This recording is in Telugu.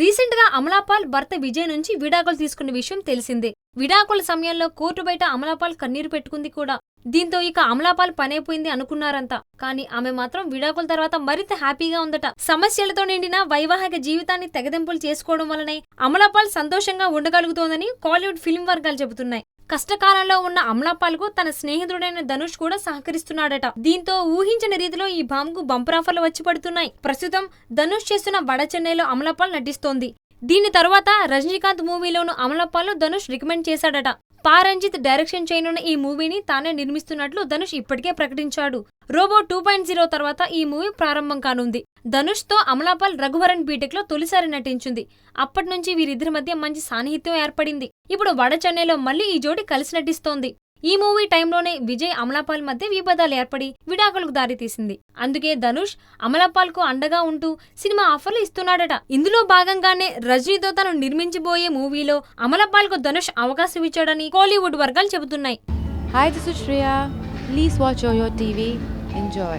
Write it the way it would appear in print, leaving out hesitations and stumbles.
రీసెంట్ గా అమలాపాల్ భర్త విజయ్ నుంచి విడాకులు తీసుకున్న విషయం తెలిసిందే. విడాకుల సమయంలో కోర్టు బయట అమలాపాల్ కన్నీరు పెట్టుకుంది కూడా. దీంతో ఇక అమలాపాల్ పనైపోయింది అనుకున్నారంతా. కానీ ఆమె మాత్రం విడాకుల తర్వాత మరింత హ్యాపీగా ఉందట. సమస్యలతో నిండిన వైవాహిక జీవితాన్ని తెగదెంపులు చేసుకోవడం వల్లనే అమలాపాల్ సంతోషంగా ఉండగలుగుతోందని కాలీవుడ్ ఫిల్మ్ వర్గాలు చెబుతున్నాయి. కష్టకాలంలో ఉన్న అమలాపాల్ కు తన స్నేహితుడైన ధనుష్ కూడా సహకరిస్తున్నాడట. దీంతో ఊహించిన రీతిలో ఈ భామకు బంపర్ ఆఫర్లు వచ్చి పడుతున్నాయి. ప్రస్తుతం ధనుష్ చేస్తున్న వడ చెన్నైలో అమలాపాల్ నటిస్తోంది. దీని తరువాత రజనీకాంత్ మూవీలోను అమలాపాల్ ను ధనుష్ రికమెండ్ చేశాడట. పారంజిత్ డైరెక్షన్ చేయనున్న ఈ మూవీని తానే నిర్మిస్తున్నట్లు ధనుష్ ఇప్పటికే ప్రకటించాడు. రోబో 2.0 తర్వాత ఈ మూవీ ప్రారంభం కానుంది. ధనుష్ తో అమలాపాల్ రఘువరన్ బీటెక్ లో తొలిసారి నటించింది. అప్పటి నుంచి వీరిద్దరి మధ్య మంచి సాన్నిహిత్యం ఏర్పడింది. ఇప్పుడు వడ చెన్నైలో మళ్లీ ఈ జోడి కలిసి నటిస్తోంది. ఈ మూవీ టైంలోనే విజయ్ అమలాపాల్ మధ్య వివాదాలు ఏర్పడి విడాకులకు దారితీసింది. అందుకే ధనుష్ అమలాపాల్ కు అండగా ఉంటూ సినిమా ఆఫర్లు ఇస్తున్నాడట. ఇందులో భాగంగానే రజనీతో తను నిర్మించబోయే మూవీలో అమలాపాల్ కు ధనుష్ అవకాశం ఇచ్చాడని కోలీవుడ్ వర్గాలు చెబుతున్నాయి. Hi, this is Shreya. Please watch Yoyo TV. Enjoy.